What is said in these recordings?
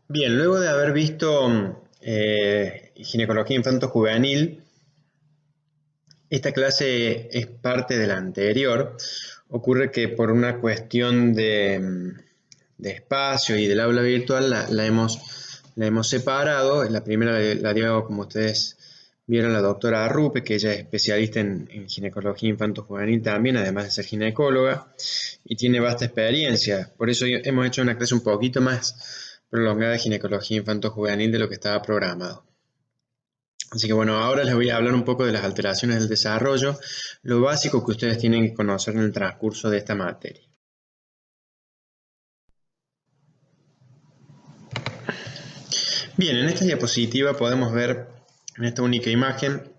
Bien, luego de haber visto ginecología infanto-juvenil, esta clase es parte de la anterior. Ocurre que por una cuestión de espacio y del aula virtual la hemos separado. La primera la dio, como ustedes vieron, la doctora Arrupe, que ella es especialista en ginecología infanto-juvenil también, además de ser ginecóloga, y tiene vasta experiencia. Por eso hemos hecho una clase un poquito más prolongada de ginecología infanto-juvenil de lo que estaba programado. Así que bueno, ahora les voy a hablar un poco de las alteraciones del desarrollo, lo básico que ustedes tienen que conocer en el transcurso de esta materia. Bien, en esta diapositiva podemos ver, en esta única imagen,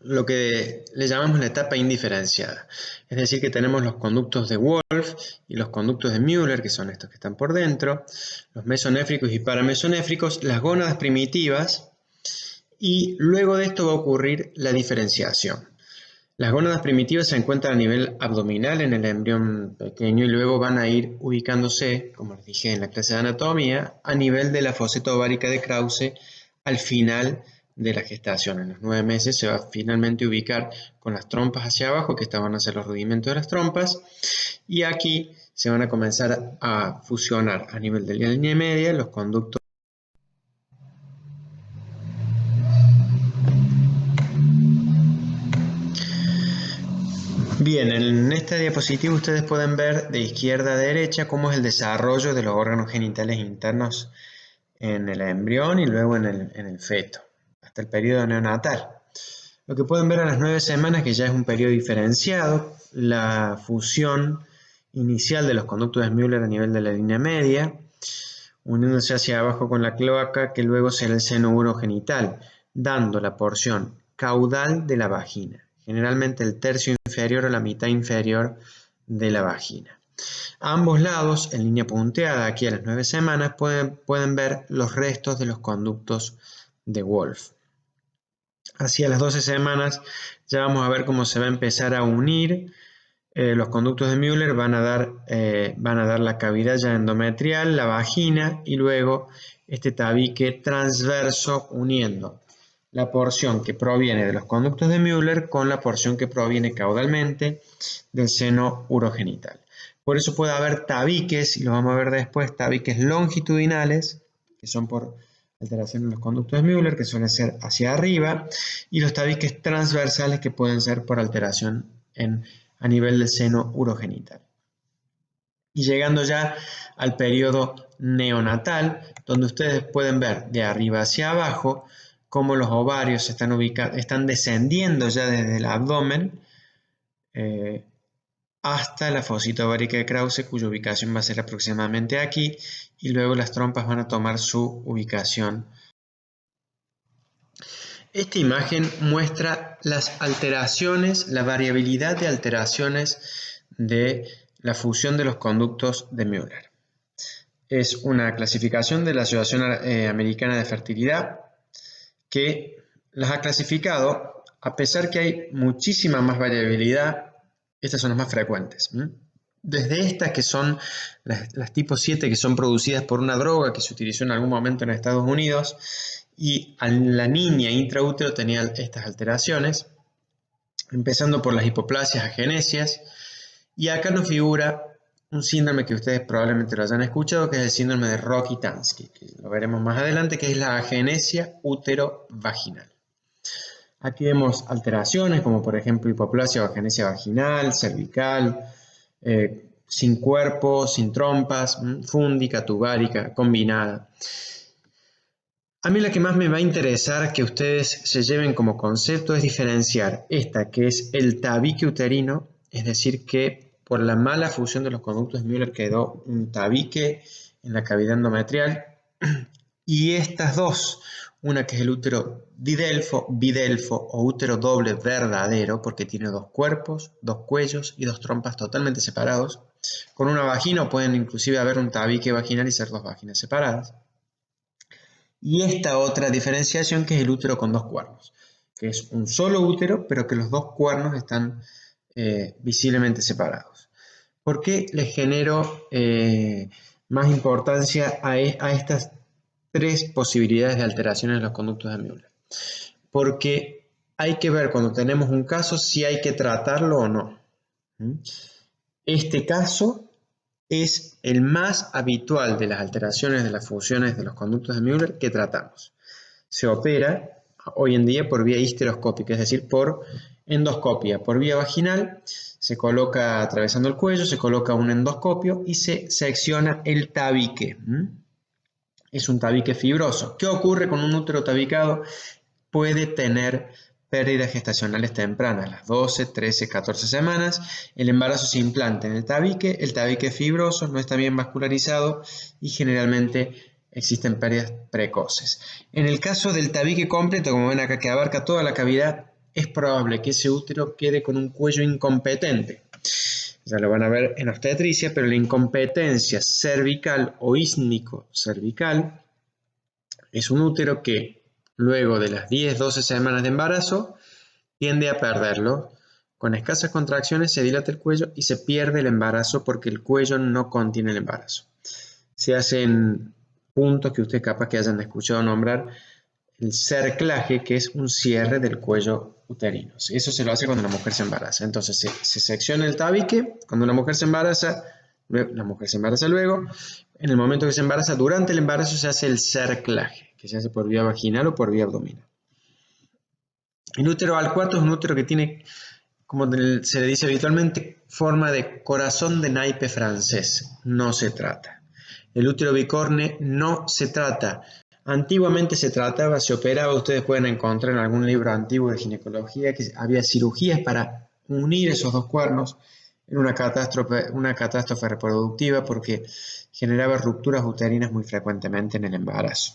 lo que le llamamos la etapa indiferenciada. Es decir, que tenemos los conductos de Wolff y los conductos de Müller, que son estos que están por dentro, los mesonéfricos y paramesonéfricos, las gónadas primitivas, y luego de esto va a ocurrir la diferenciación. Las gónadas primitivas se encuentran a nivel abdominal en el embrión pequeño y luego van a ir ubicándose, como les dije en la clase de anatomía, a nivel de la foseta ovárica de Krause al final de la gestación. En los 9 meses se va a finalmente ubicar con las trompas hacia abajo, que estos van a ser los rudimentos de las trompas, y aquí se van a comenzar a fusionar a nivel de la línea media los conductos. Bien, en esta diapositiva ustedes pueden ver de izquierda a derecha cómo es el desarrollo de los órganos genitales internos en el embrión y luego en el feto, hasta el periodo neonatal. Lo que pueden ver a las 9 semanas, que ya es un periodo diferenciado, la fusión inicial de los conductos de Müller a nivel de la línea media, uniéndose hacia abajo con la cloaca, que luego será el seno urogenital, dando la porción caudal de la vagina, generalmente el tercio inferior o la mitad inferior de la vagina. A ambos lados, en línea punteada, aquí a las 9 semanas, pueden ver los restos de los conductos de Wolff. Hacia las 12 semanas ya vamos a ver cómo se va a empezar a unir. Los conductos de Müller van a dar la cavidad ya endometrial, la vagina y luego este tabique transverso uniendo la porción que proviene de los conductos de Müller con la porción que proviene caudalmente del seno urogenital. Por eso puede haber tabiques, y lo vamos a ver después, tabiques longitudinales, que son por alteración en los conductos de Müller, que suelen ser hacia arriba, y los tabiques transversales, que pueden ser por alteración a nivel del seno urogenital. Y llegando ya al periodo neonatal, donde ustedes pueden ver de arriba hacia abajo cómo los ovarios están descendiendo ya desde el abdomen hasta la fosita ovárica de Krause, cuya ubicación va a ser aproximadamente aquí, y luego las trompas van a tomar su ubicación. Esta imagen muestra las alteraciones, la variabilidad de alteraciones de la fusión de los conductos de Müller. Es una clasificación de la Asociación Americana de Fertilidad que las ha clasificado, a pesar que hay muchísima más variabilidad, estas son las más frecuentes. Desde estas que son las tipo 7, que son producidas por una droga que se utilizó en algún momento en Estados Unidos, y a la niña intraútero tenía estas alteraciones, empezando por las hipoplasias agenesias, y acá nos figura un síndrome que ustedes probablemente lo hayan escuchado, que es el síndrome de Rokitansky, que lo veremos más adelante, que es la agenesia útero-vaginal. Aquí vemos alteraciones como por ejemplo hipoplasia o agenesia vaginal, cervical, sin cuerpo, sin trompas, fúndica, tubárica, combinada. A mí la que más me va a interesar que ustedes se lleven como concepto es diferenciar esta, que es el tabique uterino, es decir, que por la mala fusión de los conductos de Müller quedó un tabique en la cavidad endometrial, y estas dos, una que es el útero didelfo, bidelfo o útero doble verdadero, porque tiene dos cuerpos, dos cuellos y dos trompas totalmente separados, con una vagina, o pueden inclusive haber un tabique vaginal y ser dos vaginas separadas. Y esta otra diferenciación, que es el útero con dos cuernos, que es un solo útero, pero que los dos cuernos están visiblemente separados. ¿Por qué les genero más importancia a estas tres posibilidades de alteraciones en los conductos de Müller. Porque hay que ver cuando tenemos un caso si hay que tratarlo o no. Este caso es el más habitual de las alteraciones de las funciones de los conductos de Müller que tratamos. Se opera hoy en día por vía histeroscópica, es decir, por endoscopia. Por vía vaginal se coloca, atravesando el cuello, se coloca un endoscopio y se secciona el tabique. Es un tabique fibroso. ¿Qué ocurre con un útero tabicado? Puede tener pérdidas gestacionales tempranas, las 12, 13, 14 semanas. El embarazo se implanta en el tabique es fibroso, no está bien vascularizado y generalmente existen pérdidas precoces. En el caso del tabique completo, como ven acá que abarca toda la cavidad, es probable que ese útero quede con un cuello incompetente. Ya lo van a ver en obstetricia, pero la incompetencia cervical o ísmico-cervical es un útero que luego de las 10-12 semanas de embarazo tiende a perderlo. Con escasas contracciones se dilata el cuello y se pierde el embarazo porque el cuello no contiene el embarazo. Se hacen puntos que ustedes capaz que hayan escuchado nombrar el cerclaje, que es un cierre del cuello uterino. Eso se lo hace cuando la mujer se embaraza. Entonces se secciona el tabique, cuando una mujer se embaraza, la mujer se embaraza luego, en el momento que se embaraza, durante el embarazo se hace el cerclaje, que se hace por vía vaginal o por vía abdominal. El útero al cuarto es un útero que tiene, como se le dice habitualmente, forma de corazón de naipe francés. No se trata. El útero bicorne no se trata. Antiguamente se trataba, se operaba, ustedes pueden encontrar en algún libro antiguo de ginecología que había cirugías para unir esos dos cuernos en una catástrofe reproductiva porque generaba rupturas uterinas muy frecuentemente en el embarazo.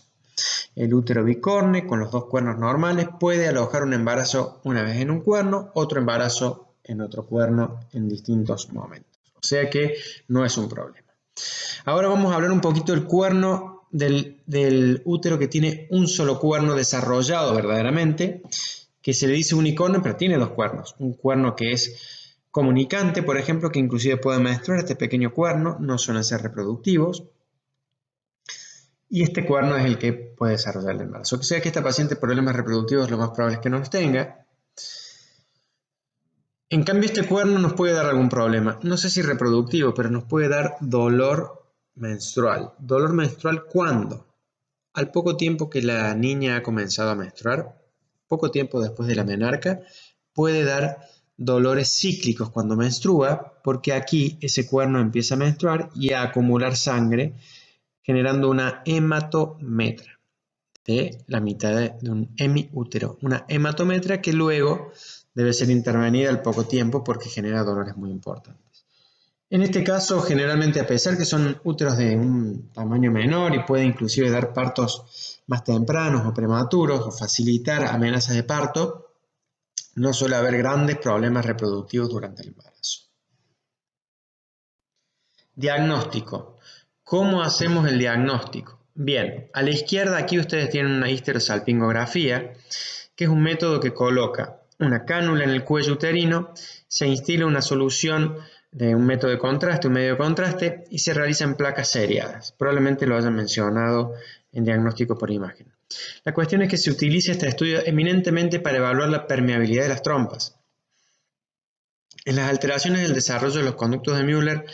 El útero bicorne con los dos cuernos normales puede alojar un embarazo una vez en un cuerno, otro embarazo en otro cuerno en distintos momentos. O sea que no es un problema. Ahora vamos a hablar un poquito del cuerno del útero que tiene un solo cuerno desarrollado verdaderamente, que se le dice unicornio, pero tiene dos cuernos. Un cuerno que es comunicante, por ejemplo, que inclusive puede menstruar, este pequeño cuerno, no suelen ser reproductivos. Y este cuerno es el que puede desarrollar el embarazo. O sea que esta paciente problemas reproductivos lo más probable es que no los tenga. En cambio, este cuerno nos puede dar algún problema. No sé si reproductivo, pero nos puede dar dolor menstrual. ¿Dolor menstrual cuándo? Al poco tiempo que la niña ha comenzado a menstruar, poco tiempo después de la menarca, puede dar dolores cíclicos cuando menstrua, porque aquí ese cuerno empieza a menstruar y a acumular sangre, generando una hematometra de la mitad de un hemiútero. Una hematometra que luego debe ser intervenida al poco tiempo porque genera dolores muy importantes. En este caso, generalmente, a pesar que son úteros de un tamaño menor y puede inclusive dar partos más tempranos o prematuros o facilitar amenazas de parto, no suele haber grandes problemas reproductivos durante el embarazo. Diagnóstico. ¿Cómo hacemos el diagnóstico? Bien, a la izquierda aquí ustedes tienen una histerosalpingografía, que es un método que coloca una cánula en el cuello uterino, se instila una solución de un método de contraste, un medio de contraste, y se realizan placas seriadas. Probablemente lo hayan mencionado en diagnóstico por imagen. La cuestión es que se utiliza este estudio eminentemente para evaluar la permeabilidad de las trompas. En las alteraciones del desarrollo de los conductos de Müller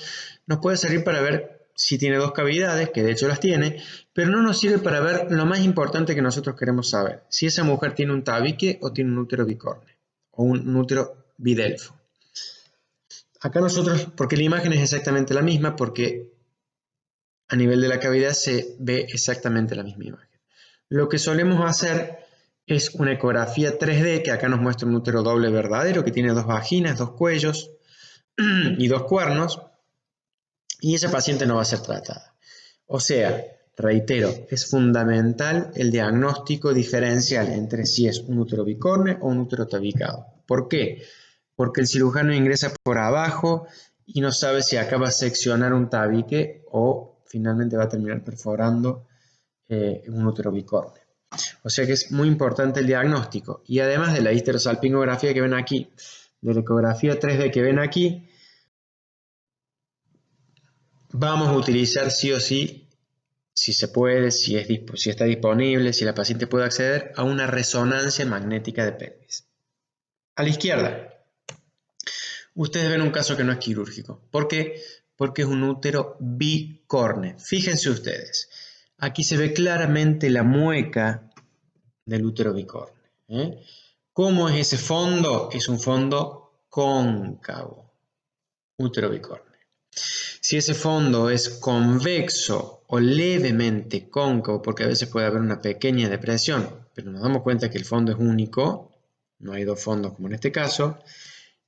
nos puede servir para ver si tiene dos cavidades, que de hecho las tiene, pero no nos sirve para ver lo más importante que nosotros queremos saber, si esa mujer tiene un tabique o tiene un útero bicorne o un útero bidelfo. Acá nosotros, porque la imagen es exactamente la misma, porque a nivel de la cavidad se ve exactamente la misma imagen. Lo que solemos hacer es una ecografía 3D, que acá nos muestra un útero doble verdadero, que tiene dos vaginas, dos cuellos y dos cuernos, y esa paciente no va a ser tratada. O sea, reitero, es fundamental el diagnóstico diferencial entre si es un útero bicorne o un útero tabicado. ¿Por qué? Porque el cirujano ingresa por abajo y no sabe si acaba de seccionar un tabique o finalmente va a terminar perforando un útero bicorne. O sea que es muy importante el diagnóstico. Y además de la histerosalpingografía que ven aquí, de la ecografía 3D que ven aquí, vamos a utilizar sí o sí si se puede, si está disponible, si la paciente puede acceder a una resonancia magnética de pelvis. A la izquierda, ustedes ven un caso que no es quirúrgico. ¿Por qué? Porque es un útero bicorne. Fíjense ustedes, aquí se ve claramente la mueca del útero bicorne. ¿Cómo es ese fondo? Es un fondo cóncavo, útero bicorne. Si ese fondo es convexo o levemente cóncavo, porque a veces puede haber una pequeña depresión, pero nos damos cuenta que el fondo es único, no hay dos fondos como en este caso.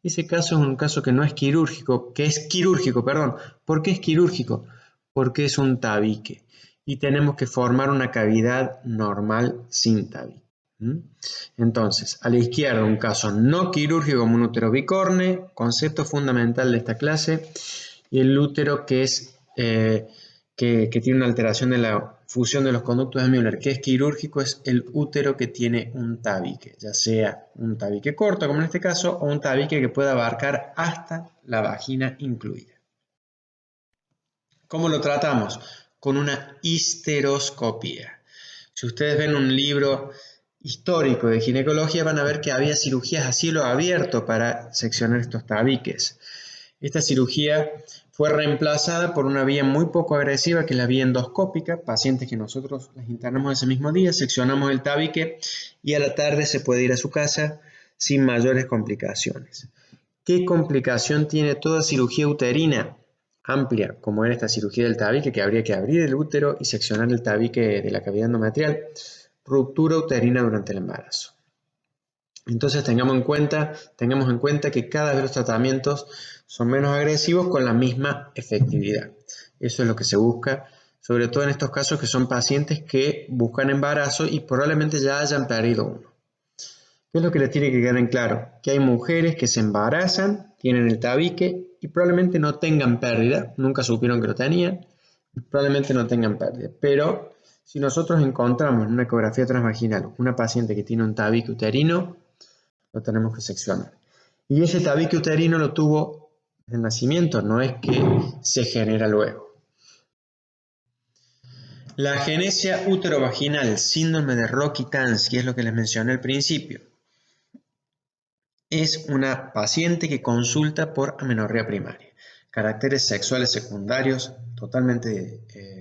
Ese caso es un caso que no es quirúrgico, que es quirúrgico, perdón. ¿Por qué es quirúrgico? Porque es un tabique y tenemos que formar una cavidad normal sin tabique. Entonces, a la izquierda un caso no quirúrgico como un útero bicorne, concepto fundamental de esta clase, y el útero que tiene una alteración de la fusión de los conductos de Müller, que es quirúrgico, es el útero que tiene un tabique, ya sea un tabique corto, como en este caso, o un tabique que pueda abarcar hasta la vagina incluida. ¿Cómo lo tratamos? Con una histeroscopía. Si ustedes ven un libro histórico de ginecología, van a ver que había cirugías a cielo abierto para seccionar estos tabiques. Esta cirugía fue reemplazada por una vía muy poco agresiva, que es la vía endoscópica, pacientes que nosotros las internamos ese mismo día, seccionamos el tabique y a la tarde se puede ir a su casa sin mayores complicaciones. ¿Qué complicación tiene toda cirugía uterina amplia, como era esta cirugía del tabique, que habría que abrir el útero y seccionar el tabique de la cavidad endometrial? Ruptura uterina durante el embarazo. Entonces tengamos en cuenta que cada vez los tratamientos son menos agresivos con la misma efectividad. Eso es lo que se busca, sobre todo en estos casos que son pacientes que buscan embarazo y probablemente ya hayan perdido uno. ¿Qué es lo que les tiene que quedar en claro? Que hay mujeres que se embarazan, tienen el tabique y probablemente no tengan pérdida, nunca supieron que lo tenían, probablemente no tengan pérdida, pero si nosotros encontramos en una ecografía transvaginal una paciente que tiene un tabique uterino, lo tenemos que seccionar. Y ese tabique uterino lo tuvo desde el nacimiento, no es que se genera luego. La agenesia útero-vaginal, síndrome de Rokitansky, es lo que les mencioné al principio. Es una paciente que consulta por amenorrea primaria. Caracteres sexuales secundarios totalmente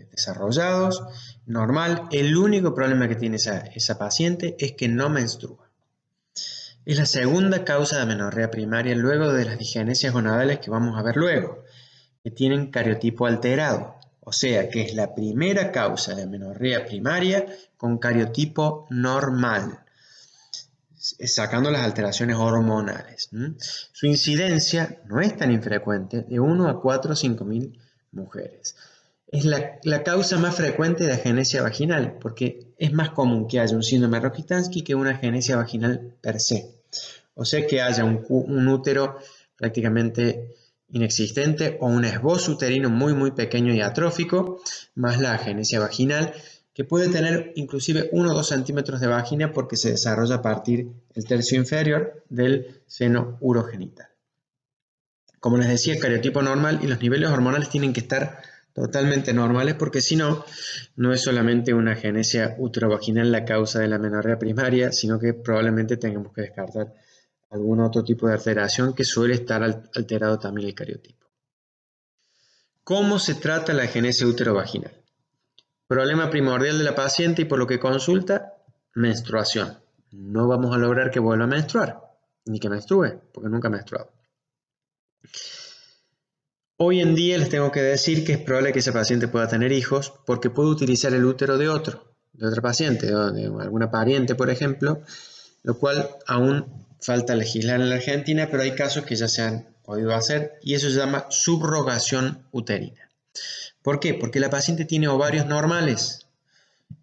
desarrollados, normal. El único problema que tiene esa paciente es que no menstrua. Es la segunda causa de amenorrea primaria luego de las disgenesias gonadales que vamos a ver luego, que tienen cariotipo alterado, o sea que es la primera causa de amenorrea primaria con cariotipo normal, sacando las alteraciones hormonales. Su incidencia no es tan infrecuente, de 1 a 4 o 5.000 mujeres. Es la causa más frecuente de agenesia vaginal, porque es más común que haya un síndrome de Rokitansky que una agenesia vaginal per se. O sea que haya un útero prácticamente inexistente o un esbozo uterino muy muy pequeño y atrófico, más la agenesia vaginal, que puede tener inclusive 1 o 2 centímetros de vagina porque se desarrolla a partir del tercio inferior del seno urogenital. Como les decía, cariotipo normal y los niveles hormonales tienen que estar totalmente normales porque si no, no es solamente una agenesia uterovaginal la causa de la amenorrea primaria, sino que probablemente tengamos que descartar algún otro tipo de alteración que suele estar alterado también el cariotipo. ¿Cómo se trata la agenesia uterovaginal? Problema primordial de la paciente y por lo que consulta, menstruación. No vamos a lograr que vuelva a menstruar, ni que menstrue, porque nunca ha menstruado. Hoy en día les tengo que decir que es probable que ese paciente pueda tener hijos porque puede utilizar el útero de otra paciente, de alguna pariente, por ejemplo, lo cual aún falta legislar en la Argentina, pero hay casos que ya se han podido hacer y eso se llama subrogación uterina. ¿Por qué? Porque la paciente tiene ovarios normales.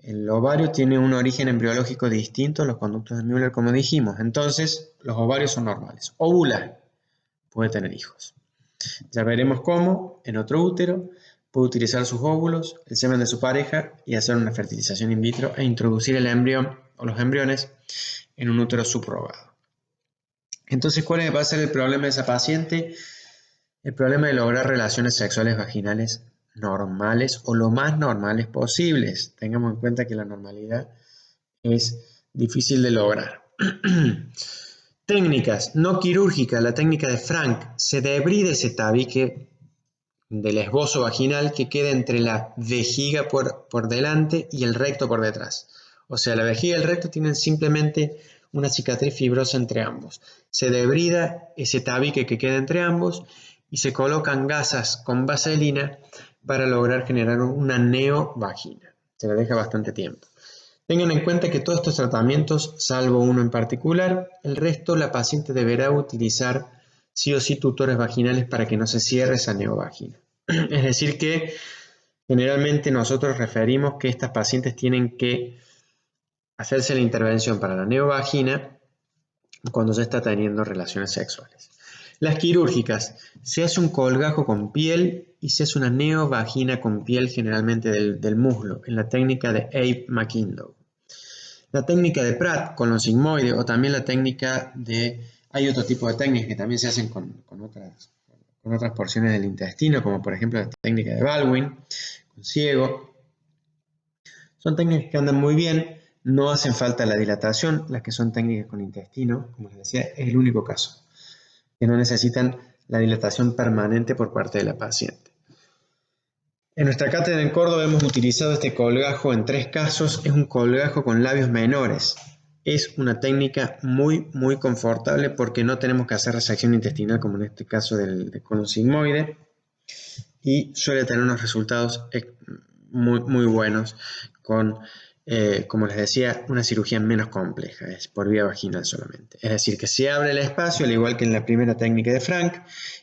El ovario tiene un origen embriológico distinto a los conductos de Müller, como dijimos. Entonces, los ovarios son normales. Ovula, puede tener hijos. Ya veremos cómo, en otro útero, puede utilizar sus óvulos, el semen de su pareja y hacer una fertilización in vitro e introducir el embrión o los embriones en un útero subrogado. Entonces, ¿cuál va a ser el problema de esa paciente? El problema de lograr relaciones sexuales vaginales normales o lo más normales posibles. Tengamos en cuenta que la normalidad es difícil de lograr. Técnicas no quirúrgicas, la técnica de Frank, se debrida ese tabique del esbozo vaginal que queda entre la vejiga por delante y el recto por detrás. O sea, la vejiga y el recto tienen simplemente una cicatriz fibrosa entre ambos. Se debrida ese tabique que queda entre ambos y se colocan gasas con vaselina para lograr generar una neovagina. Se la deja bastante tiempo. Tengan en cuenta que todos estos tratamientos, salvo uno en particular, el resto la paciente deberá utilizar sí o sí tutores vaginales para que no se cierre esa neovagina. Es decir que generalmente nosotros referimos que estas pacientes tienen que hacerse la intervención para la neovagina cuando se está teniendo relaciones sexuales. Las quirúrgicas, se hace un colgajo con piel y se hace una neovagina con piel generalmente del muslo, en la técnica de Abe McIndoe. La técnica de Pratt con los sigmoides o también la técnica de... Hay otro tipo de técnicas que también se hacen con otras porciones del intestino, como por ejemplo la técnica de Baldwin, con ciego. Son técnicas que andan muy bien, no hacen falta la dilatación, las que son técnicas con intestino, como les decía, es el único caso, que no necesitan la dilatación permanente por parte de la paciente. En nuestra cátedra en Córdoba hemos utilizado este colgajo en 3 casos. Es un colgajo con labios menores. Es una técnica muy confortable porque no tenemos que hacer resección intestinal como en este caso del colon sigmoide y suele tener unos resultados muy buenos con, como les decía, una cirugía menos compleja, es por vía vaginal solamente. Es decir, que se abre el espacio, al igual que en la primera técnica de Frank,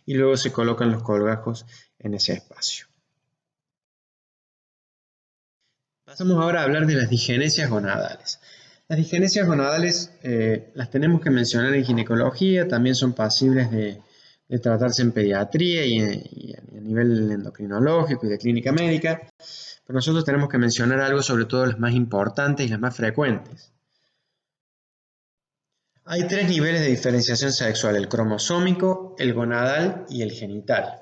y luego se colocan los colgajos en ese espacio. Pasamos ahora a hablar de las disgenesias gonadales. Las disgenesias gonadales las tenemos que mencionar en ginecología, también son pasibles de tratarse en pediatría y a nivel endocrinológico y de clínica médica, pero nosotros tenemos que mencionar algo sobre todo las más importantes y las más frecuentes. Hay 3 niveles de diferenciación sexual, el cromosómico, el gonadal y el genital.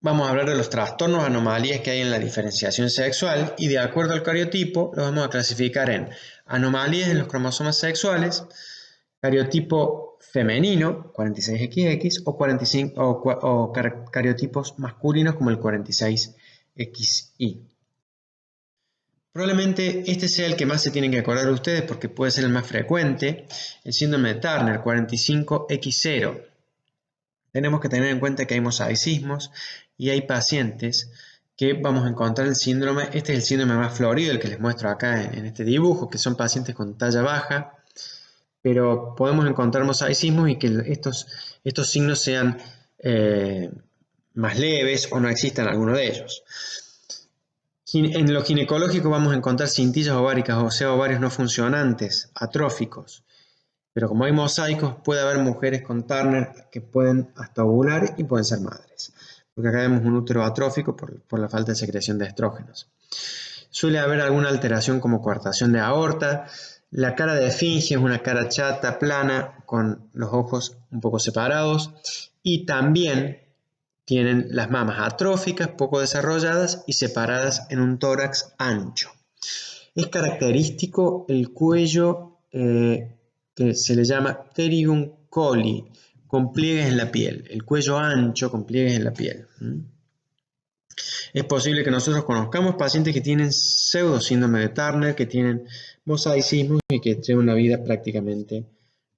Vamos a hablar de los trastornos, anomalías que hay en la diferenciación sexual y de acuerdo al cariotipo los vamos a clasificar en anomalías en los cromosomas sexuales, cariotipo femenino, 46XX, o cariotipos masculinos como el 46XY. Probablemente este sea el que más se tienen que acordar ustedes porque puede ser el más frecuente, el síndrome de Turner, 45X0. Tenemos que tener en cuenta que hay mosaicismos y hay pacientes que vamos a encontrar el síndrome, este es el síndrome más florido, el que les muestro acá en este dibujo, que son pacientes con talla baja, pero podemos encontrar mosaicismos y que estos signos sean más leves o no existan alguno de ellos. En lo ginecológico vamos a encontrar cintillas ováricas, o sea, ovarios no funcionantes, atróficos. Pero como hay mosaicos, puede haber mujeres con Turner que pueden hasta ovular y pueden ser madres. Porque acá vemos un útero atrófico por la falta de secreción de estrógenos. Suele haber alguna alteración como coartación de aorta. La cara de esfinge es una cara chata, plana, con los ojos un poco separados. Y también tienen las mamas atróficas, poco desarrolladas y separadas en un tórax ancho. Es característico el cuello que se le llama pterigum colli, con pliegues en la piel, el cuello ancho con pliegues en la piel. Es posible que nosotros conozcamos pacientes que tienen pseudosíndrome de Turner, que tienen mosaicismo y que tienen una vida prácticamente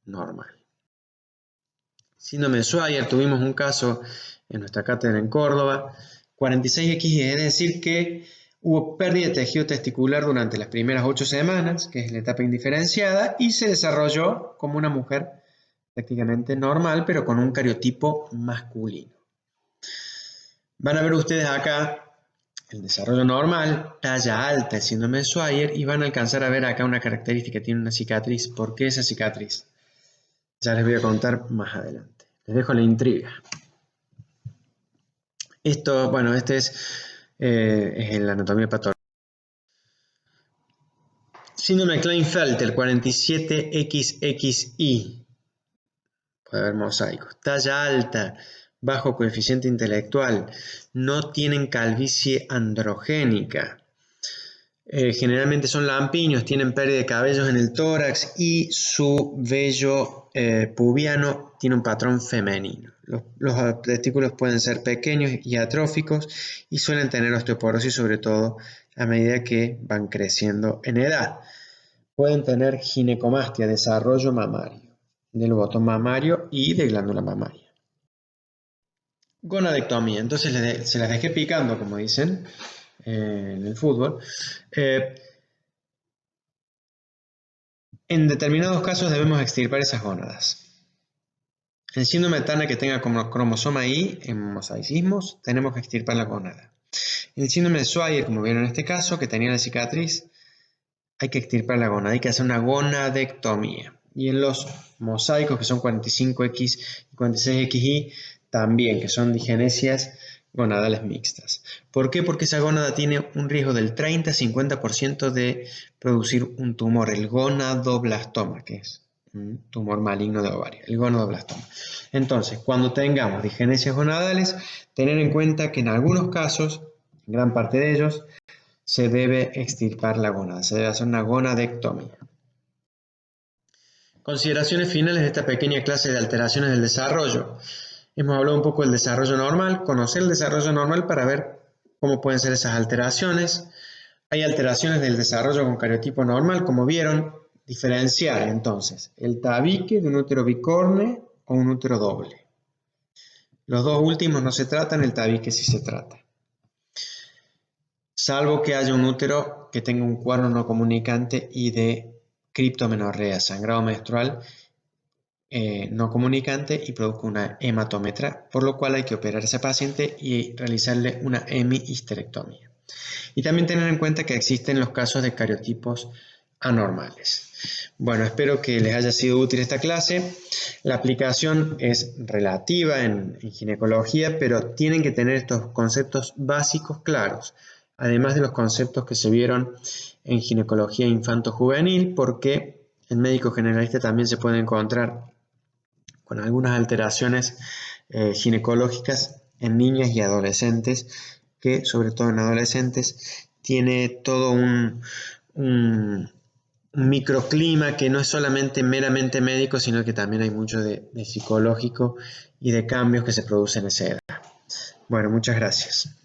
normal. Síndrome de Swyer, tuvimos un caso en nuestra cátedra en Córdoba, 46X, es decir que hubo pérdida de tejido testicular durante las primeras 8 semanas, que es la etapa indiferenciada, y se desarrolló como una mujer prácticamente normal, pero con un cariotipo masculino. Van a ver ustedes acá el desarrollo normal, talla alta, el síndrome de Swyer, y van a alcanzar a ver acá una característica, tiene una cicatriz. ¿Por qué esa cicatriz? Ya les voy a contar más adelante. Les dejo la intriga. Esto, bueno, este es en la anatomía patológica. Síndrome de Klinefelter, 47XXI. Puede haber mosaicos. Talla alta, bajo coeficiente intelectual, no tienen calvicie androgénica, generalmente son lampiños, tienen pérdida de cabellos en el tórax y su vello pubiano tiene un patrón femenino. Los testículos pueden ser pequeños y atróficos y suelen tener osteoporosis, sobre todo a medida que van creciendo en edad. Pueden tener ginecomastia, desarrollo mamario, del botón mamario y de glándula mamaria. Gonadectomía, entonces se las dejé picando, como dicen en el fútbol. En determinados casos debemos extirpar esas gónadas. En síndrome de Turner que tenga como cromosoma Y en mosaicismos, tenemos que extirpar la gónada. En el síndrome de Swyer, como vieron en este caso, que tenía la cicatriz, hay que extirpar la gónada, hay que hacer una gonadectomía. Y en los mosaicos, que son 45X y 46XY, también, que son digenesias gonadales mixtas. ¿Por qué? Porque esa gónada tiene un riesgo del 30-50% de producir un tumor, el gonadoblastoma, que es un tumor maligno de ovario, el gonadoblastoma. Entonces, cuando tengamos digenesias gonadales, tener en cuenta que en algunos casos, en gran parte de ellos, se debe extirpar la gónada, se debe hacer una gonadectomía. Consideraciones finales de esta pequeña clase de alteraciones del desarrollo. Hemos hablado un poco del desarrollo normal, conocer el desarrollo normal para ver cómo pueden ser esas alteraciones. Hay alteraciones del desarrollo con cariotipo normal, como vieron, diferenciar entonces el tabique de un útero bicorne o un útero doble. Los dos últimos no se tratan, el tabique sí se trata. Salvo que haya un útero que tenga un cuerno no comunicante y de criptomenorrea, sangrado menstrual no comunicante y produzca una hematometra, por lo cual hay que operar a ese paciente y realizarle una hemihisterectomía. Y también tener en cuenta que existen los casos de cariotipos anormales. Bueno, espero que les haya sido útil esta clase. La aplicación es relativa en ginecología, pero tienen que tener estos conceptos básicos claros, además de los conceptos que se vieron en ginecología infanto-juvenil, porque en médico generalista también se puede encontrar con algunas alteraciones ginecológicas en niñas y adolescentes, que sobre todo en adolescentes tiene todo un microclima que no es solamente meramente médico, sino que también hay mucho de psicológico y de cambios que se producen en esa edad. Bueno, muchas gracias.